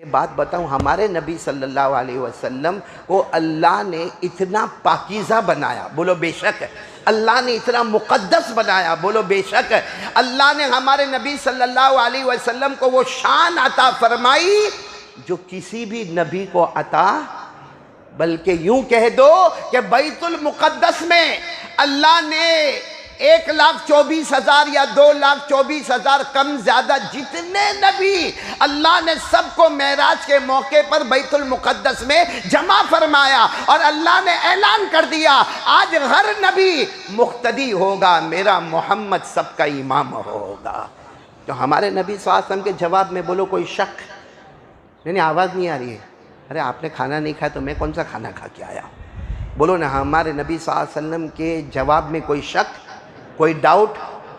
एक बात बताऊं, हमारे नबी सल्लल्लाहु अलैहि वसल्लम को अल्लाह ने इतना पाकीज़ा बनाया, बोलो बेशक। अल्लाह ने इतना मुक़द्दस बनाया, बोलो बेशक। अल्लाह ने हमारे नबी सल्लल्लाहु अलैहि वसल्लम को वो शान अता फरमाई जो किसी भी नबी को अता, बल्कि यूं कह दो कि बैतुल मुक़द्दस में अल्लाह ने 1,24,000 या 2,24,000 कम ज्यादा जितने नबी अल्लाह ने सबको मेराज के मौके पर बैतुल मुक़द्दस में जमा फरमाया और अल्लाह ने ऐलान कर दिया आज हर नबी मुक्तदी होगा, मेरा मोहम्मद सबका इमाम होगा। तो हमारे नबी सल्लल्लाहु अलैहि वसल्लम के जवाब में बोलो कोई शक? नहीं, आवाज़ नहीं आ रही है। अरे आपने खाना नहीं खाया तो मैं कौन सा खाना खा के आया? बोलो ना, हमारे नबी सल्लल्लाहु अलैहि वसल्लम के जवाब में कोई शक, कोई डाउट?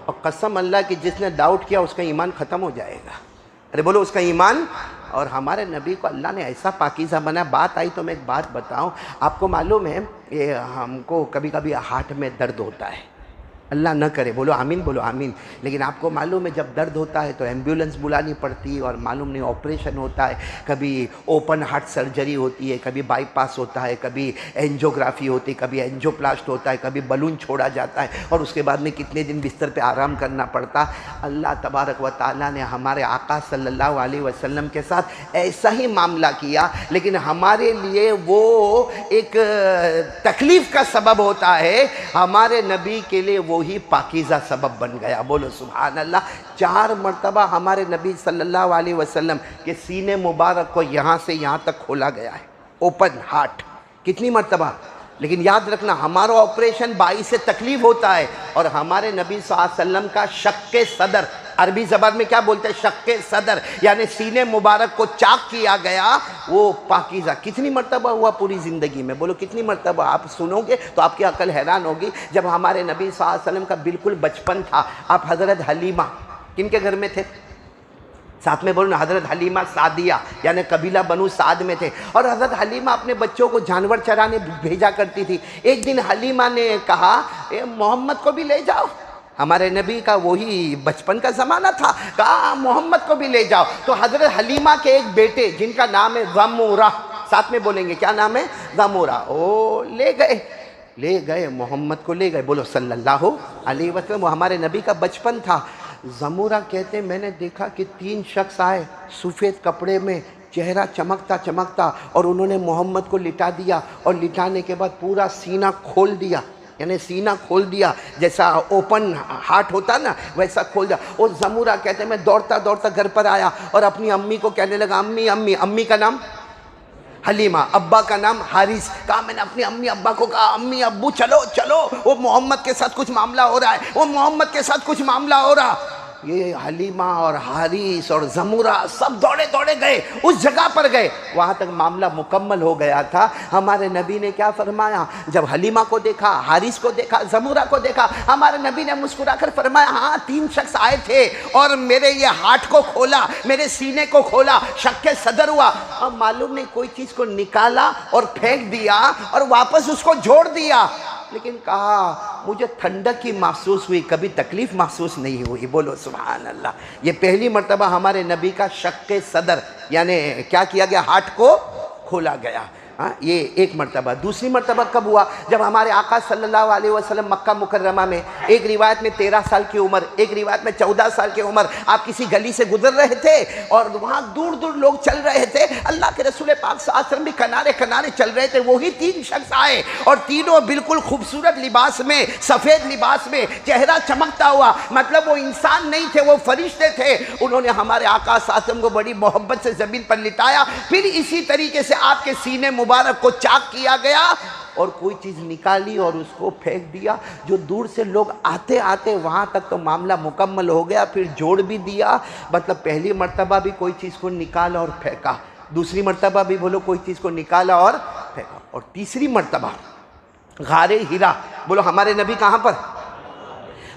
और कसम अल्लाह की जिसने डाउट किया उसका ईमान ख़त्म हो जाएगा। अरे बोलो उसका ईमान। और हमारे नबी को अल्लाह ने ऐसा पाकीज़ा बनाया। बात आई तो मैं एक बात बताऊं, आपको मालूम है ये हमको कभी कभी हार्ट में दर्द होता है, अल्लाह न करे, बोलो आमीन, बोलो आमीन। लेकिन आपको मालूम है जब दर्द होता है तो एम्बुलेंस बुलानी पड़ती है और मालूम नहीं ऑपरेशन होता है, कभी ओपन हार्ट सर्जरी होती है, कभी बाईपास होता है, कभी एंजियोग्राफी होती है, कभी एंजियोप्लास्ट होता है, कभी बलून छोड़ा जाता है और उसके बाद में कितने दिन बिस्तर पे आराम करना पड़ता। अल्लाह तबारक व तआला ने हमारे आका सल्लल्लाहु अलैहि वसल्लम के साथ ऐसा ही मामला किया, लेकिन हमारे लिए वो एक तकलीफ़ का सबब होता है, हमारे नबी के लिए वो ही पाकीज़ा सबब बन गया। बोलो सुभान अल्लाह। 4 मरतबा हमारे नबी सल्लल्लाहु अलैहि वसल्लम के सीने मुबारक को यहाँ से यहाँ तक खोला गया है, ओपन हार्ट। कितनी मरतबा? लेकिन याद रखना हमारा ऑपरेशन 22 से तकलीफ होता है और हमारे नबी सल्लल्लाहु अलैहि वसल्लम का शक्के सदर, अरबी ज़बान में क्या बोलते हैं? शक्के सदर, यानी सीने मुबारक को चाक किया गया, वो पाकीज़ा। कितनी मरतबा हुआ पूरी ज़िंदगी में? बोलो कितनी मरतबा? आप सुनोगे तो आपकी अकल हैरान होगी। जब हमारे नबी सल्लल्लाहु अलैहि वसल्लम का बिल्कुल बचपन था, आप हज़रत हलीमा किनके घर में थे? साथ में बोलो ना, हज़रत हलीमा सादिया यानी कबीला बनु साद में थे। और हज़रत हलीमा अपने बच्चों को जानवर चराने भेजा करती थी। एक दिन हलीमा ने कहा मोहम्मद को भी ले जाओ। हमारे नबी का वही बचपन का ज़माना था, कहा मोहम्मद को भी ले जाओ। तो हज़रत हलीमा के एक बेटे जिनका नाम है ज़मूरा, साथ में बोलेंगे क्या नाम है? ज़मूरा। ओ ले गए मोहम्मद को ले गए। बोलो सल्लल्लाहु अलैहि वसल्लम। हमारे नबी का बचपन था। ज़मूरा कहते मैंने देखा कि 3 शख्स आए सफ़ेद कपड़े में, चेहरा चमकता चमकता, और उन्होंने मोहम्मद को लिटा दिया और लिटाने के बाद पूरा सीना खोल दिया, यानी सीना खोल दिया, जैसा ओपन हार्ट होता ना वैसा खोल दिया। और ज़मूरा कहते मैं दौड़ता दौड़ता घर पर आया और अपनी अम्मी को कहने लगा अम्मी अम्मी, अम्मी का नाम हलीमा, अब्बा का नाम हारिस। कहा मैंने अपनी अम्मी अब्बा को कहा अम्मी अब्बू चलो चलो, वो मोहम्मद के साथ कुछ मामला हो रहा है, वो मोहम्मद के साथ कुछ मामला हो रहा। ये हलीमा और हारिस और ज़मूरा सब दौड़े दौड़े गए, उस जगह पर गए, वहाँ तक मामला मुकम्मल हो गया था। हमारे नबी ने क्या फरमाया? जब हलीमा को देखा, हारिस को देखा, ज़मूरा को देखा, हमारे नबी ने मुस्कुराकर फरमाया हाँ 3 शख्स आए थे और मेरे ये हार्ट को खोला, मेरे सीने को खोला, शक्के सदर हुआ। अब मालूम नहीं कोई चीज़ को निकाला और फेंक दिया और वापस उसको जोड़ दिया, लेकिन कहा मुझे ठंडक ही महसूस हुई, कभी तकलीफ़ महसूस नहीं हुई। बोलो सुभान अल्लाह। ये पहली मर्तबा हमारे नबी का शक्के सदर यानी क्या किया गया? हार्ट को खोला गया। हाँ, ये एक मर्तबा। दूसरी मर्तबा कब हुआ? जब हमारे आका सल्लल्लाहु अलैहि वसल्लम मक्का मुकर्रमा में, एक रिवायत में 13 साल की उम्र, एक रिवायत में 14 साल की उम्र, आप किसी गली से गुजर रहे थे और वहाँ दूर दूर लोग चल रहे थे, अल्लाह के रसूल पाक सल्लल्लाहु अलैहि वसल्लम भी किनारे किनारे चल रहे थे। वही 3 शख्स आए और तीनों बिल्कुल खूबसूरत लिबास में, सफ़ेद लिबास में, चेहरा चमकता हुआ, मतलब वो इंसान नहीं थे, वो फरिश्ते थे। उन्होंने हमारे आका सल्लल्लाहु अलैहि वसल्लम को बड़ी मोहब्बत से ज़मीन पर लिटाया, फिर इसी तरीके से आपके सीने मुबारक को चाक किया गया और कोई चीज़ निकाली और उसको फेंक दिया। जो दूर से लोग आते आते वहाँ तक तो मामला मुकम्मल हो गया, फिर जोड़ भी दिया। मतलब पहली मर्तबा भी कोई चीज़ को निकाला और फेंका, दूसरी मर्तबा भी बोलो कोई चीज़ को निकाला और फेंका, और तीसरी मर्तबा गारे हिरा। बोलो हमारे नबी कहाँ पर?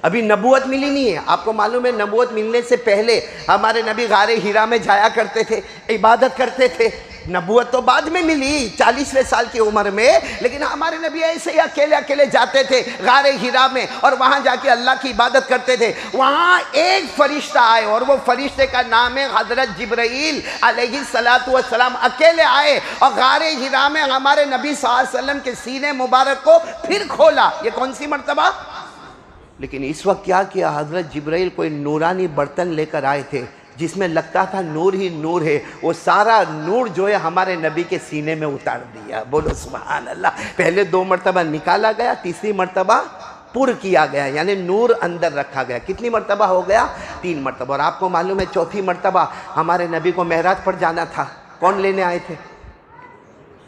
अभी नबूवत मिली नहीं है। आपको मालूम है नबूवत मिलने से पहले हमारे नबी गारे हिरा में जाया करते थे, इबादत करते थे। नबूवत तो बाद में मिली 40वें साल की उम्र में, लेकिन हमारे नबी ऐसे ही अकेले अकेले जाते थे गारे हिरा में और वहाँ जाके अल्लाह की इबादत करते थे। वहाँ एक फरिश्ता आए और वो फरिश्ते का नाम है हज़रत जिब्राईल अलैहिस्सलातु वस्सलाम। अकेले आए और गारे हिरा में हमारे नबी सल्लल्लाहु अलैहि वसल्लम के सीने मुबारक को फिर खोला। ये कौन सी मर्तबा? लेकिन इस वक्त क्या किया, हज़रत जिब्राईल कोई नूरानी बर्तन लेकर आए थे जिसमें लगता था नूर ही नूर है। वो सारा नूर जो है हमारे नबी के सीने में उतार दिया। बोलो सुभान अल्लाह। पहले 2 मरतबा निकाला गया, तीसरी मरतबा पुर किया गया, यानी नूर अंदर रखा गया। कितनी मरतबा हो गया? 3 मरतबा। और आपको मालूम है चौथी मरतबा हमारे नबी को मेहराज पर जाना था। कौन लेने आए थे?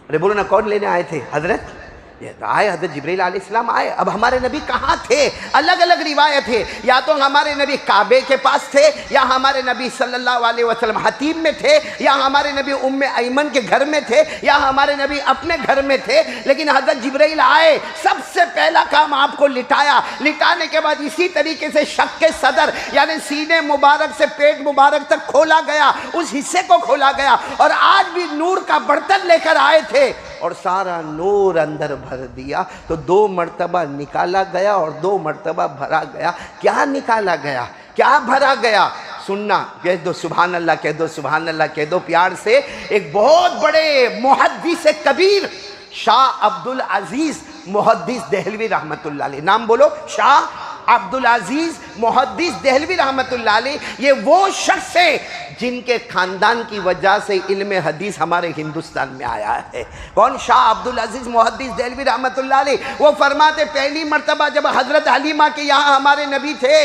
अरे बोलो ना, कौन लेने आए थे? हजरत ये तो आए, हज़रत जिब्रील अलैहिस्सलाम आए। अब हमारे नबी कहाँ थे? अलग अलग रिवायत है। या तो हमारे नबी काबे के पास थे, या हमारे नबी सल्लल्लाहु अलैहि वसल्लम हतीम में थे, या हमारे नबी उम्मे ऐमन के घर में थे, या हमारे नबी अपने घर में थे। लेकिन हज़रत जिब्रील आए, सबसे पहला काम आपको लिटाया। लिटाने के बाद इसी तरीके से शक के सदर यानी सीने मुबारक से पेट मुबारक तक खोला गया, उस हिस्से को खोला गया। और आज भी नूर का बर्तन लेकर आए थे और सारा नूर अंदर भर दिया। तो 2 मरतबा निकाला गया और 2 मरतबा भरा गया। क्या निकाला गया, क्या भरा गया? सुनना, कह दो सुभान अल्लाह, कह दो सुभान अल्लाह, कह दो प्यार से। एक बहुत बड़े मुहद्दिस कबीर शाह अब्दुल अजीज मुहद्दिस देहलवी रहमतुल्लाह अलैह, नाम बोलो, शाह अब्दुल अजीज मुहद्दिस देहलवी रहमतुल्लाह अलैह। ये वो शख्स है जिनके खानदान की वजह से इल्म हदीस हमारे हिंदुस्तान में आया है। कौन? शाह अब्दुल अजीज मुहद्दिस देहलवी रहमतुल्लाह अलैह। वो फरमाते पहली मर्तबा जब हजरत हलीमा के यहाँ हमारे नबी थे,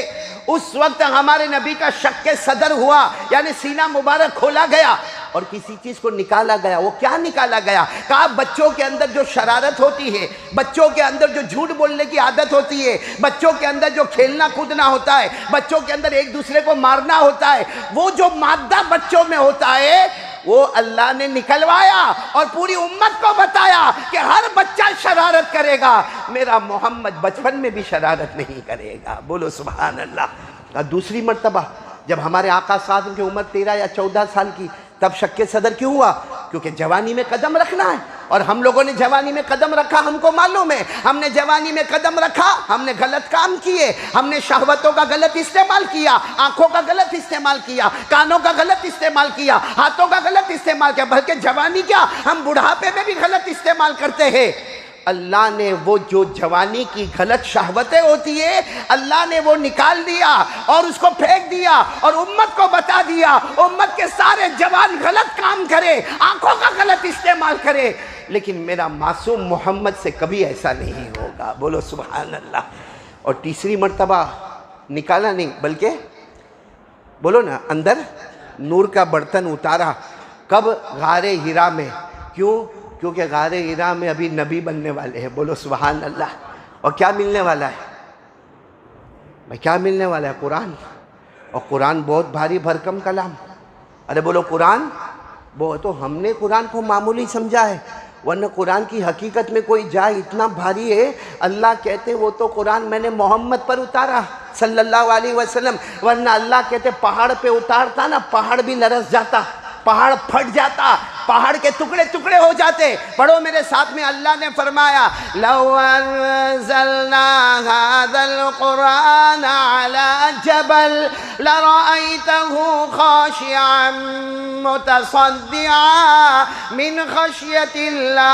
उस वक्त हमारे नबी का शक के सदर हुआ, यानी सीना मुबारक खोला गया और किसी चीज को निकाला गया। वो क्या निकाला गया? कहा बच्चों के अंदर जो शरारत होती है, बच्चों के अंदर जो झूठ बोलने की आदत होती है, बच्चों के अंदर जो खेलना कूदना होता है, बच्चों के अंदर एक दूसरे को मारना होता है, वो जो मादा बच्चों में होता है वो अल्लाह ने निकलवाया और पूरी उम्मत को बताया कि हर बच्चा शरारत करेगा, मेरा मोहम्मद बचपन में भी शरारत नहीं करेगा। बोलो सुभान अल्लाह। दूसरी मर्तबा जब हमारे आका साहब की उम्र 13 या 14 साल की, तब शक के सदर क्यों हुआ? क्योंकि जवानी में कदम रखना है। और हम लोगों ने जवानी में कदम रखा, हमको मालूम है। हमने जवानी में कदम रखा, हमने गलत काम किए, हमने शहवतों का गलत इस्तेमाल किया, आंखों का गलत इस्तेमाल किया, कानों का गलत इस्तेमाल किया, हाथों का गलत इस्तेमाल किया, बल्कि जवानी क्या, हम बुढ़ापे में भी गलत इस्तेमाल करते हैं। अल्लाह ने वो जो जवानी की गलत शहवतें होती है, अल्लाह ने वो निकाल दिया और उसको फेंक दिया और उम्मत को बता दिया, उम्मत के सारे जवान गलत काम करे, आंखों का गलत इस्तेमाल करे, लेकिन मेरा मासूम मोहम्मद से कभी ऐसा नहीं होगा। बोलो सुभान अल्लाह। और तीसरी मर्तबा निकाला नहीं, बल्कि बोलो ना, अंदर नूर का बर्तन उतारा। कब? गारे हिरा में। क्यों? क्योंकि गारे हिरा में अभी नबी बनने वाले हैं। बोलो सुभान अल्लाह। और क्या मिलने वाला है भाई? क्या मिलने वाला है? कुरान। और कुरान बहुत भारी भरकम कलाम। अरे बोलो कुरान। वो तो हमने कुरान को मामूली समझा है, वरना कुरान की हकीकत में कोई जाए इतना भारी है। अल्लाह कहते वो तो कुरान मैंने मोहम्मद पर उतारा सल्लल्लाहु अलैहि वसल्लम, वरना अल्लाह कहते पहाड़ पे उतारता ना, पहाड़ भी लरस जाता, पहाड़ फट जाता, पहाड़ के टुकड़े टुकड़े हो जाते। पढ़ो मेरे साथ में, अल्लाह ने फरमाया लौ अंज़लना हाज़ल कुरान अला जबल लरअयतहु खाशिअन मुतसद्दिअन मिन खशियतिल्लाह।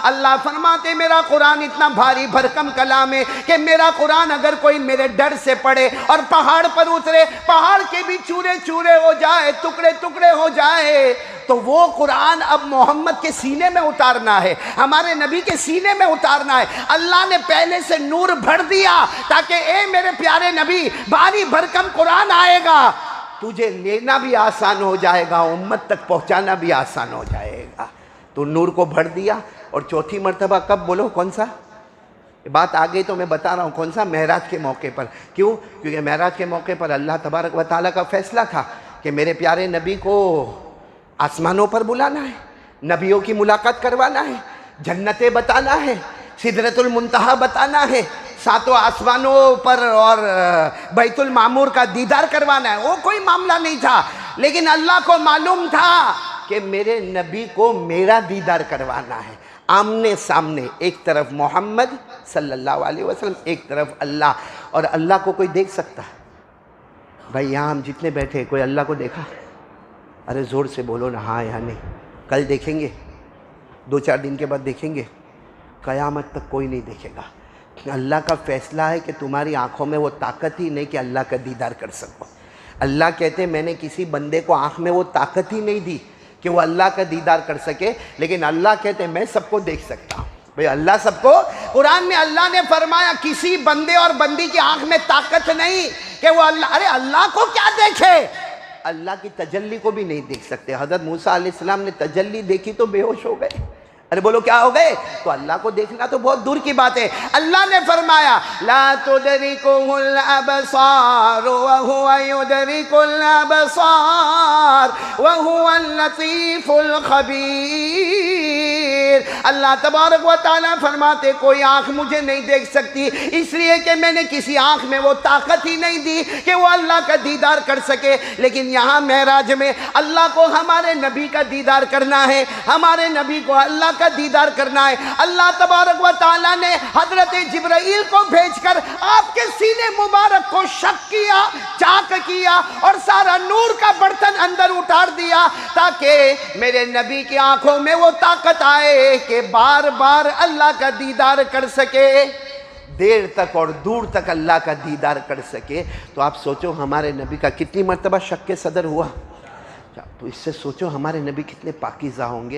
अल्लाह फरमाते मेरा कुरान इतना भारी भरकम कलाम है कि मेरा कुरान अगर कोई मेरे डर से पढ़े और पहाड़ पर उतरे, पहाड़ के भी चूरे चूरे हो जाए, टुकड़े टुकड़े हो जाए, तो वो कुरान अब मोहम्मद के सीने में उतारना है, हमारे नबी के सीने में उतारना है। अल्लाह ने पहले से नूर भर दिया ताकि ए मेरे प्यारे नबी, भारी भरकम कुरान आएगा, तुझे लेना भी आसान हो जाएगा, उम्मत तक पहुंचाना भी आसान हो जाएगा। तो नूर को भर दिया। और चौथी मर्तबा कब? बोलो कौन सा? बात आ गई तो मैं बता रहा हूँ कौन सा? महराज के मौके पर। क्यों? क्योंकि महराज के मौके पर अल्लाह तबारक व तआला का फैसला था कि मेरे प्यारे नबी को आसमानों पर बुलाना है, नबियों की मुलाकात करवाना है, जन्नतें बताना है, सिदरतुल मुंतहा बताना है, सातों आसमानों पर और बैतुल मामूर का दीदार करवाना है। वो कोई मामला नहीं था, लेकिन अल्लाह को मालूम था कि मेरे नबी को मेरा दीदार करवाना है, आमने सामने, एक तरफ मोहम्मद सल्लल्लाहु अलैहि वसल्लम, एक तरफ अल्लाह। और अल्लाह को कोई देख सकता है? भाई यहाँ हम जितने बैठे कोई अल्लाह को देखा? अरे ज़ोर से बोलो ना, हाँ या नहीं। कल देखेंगे, 2-4 दिन के बाद देखेंगे, क़यामत तक कोई नहीं देखेगा। अल्लाह का फ़ैसला है कि तुम्हारी आँखों में वो ताकत ही नहीं कि अल्लाह का दीदार कर सको। अल्लाह कहते मैंने किसी बंदे को आँख में वो ताकत ही नहीं दी कि वो अल्लाह का दीदार कर सके, लेकिन अल्लाह कहते मैं सबको देख सकता हूँ। भाई अल्लाह सबको, कुरान में अल्लाह ने फरमाया किसी बंदे और बंदी की आँख में ताकत नहीं कि वो अल्लाह, अरे अल्लाह को क्या देखे, अल्लाह की तजल्ली को भी नहीं देख सकते। हज़रत मूसा अलैहिस्सलाम ने तजल्ली देखी तो बेहोश हो गए। अरे बोलो क्या हो गए? तो अल्लाह को देखना तो बहुत दूर की बात है। अल्लाह ने फरमाया ला तुदरिकुहुल अबसार व हुवा युदरिकुल अबसार व हुवल लतीफुल खबीर। अल्लाह तबारक व तआला फरमाते कोई आँख मुझे नहीं देख सकती, इसलिए कि मैंने किसी आँख में वो ताकत ही नहीं दी कि वो अल्लाह का दीदार कर सके। लेकिन यहाँ महराज में अल्लाह को हमारे नबी का दीदार करना है, हमारे नबी को अल्लाह का दीदार करना है। अल्लाह तबारक व तआला ने हजरत जिब्राइल को भेजकर आपके सीने मुबारक को शक किया, चाक किया और सारा नूर का बर्तन अंदर उतार दिया ताकि मेरे नबी की आंखों में वो ताकत आए कि बार बार अल्लाह का दीदार कर सके, देर तक और दूर तक अल्लाह का दीदार कर सके। तो आप सोचो हमारे नबी का कितनी मर्तबा शक के सदर हुआ, तो इससे सोचो हमारे नबी कितने पाकीज़ा होंगे।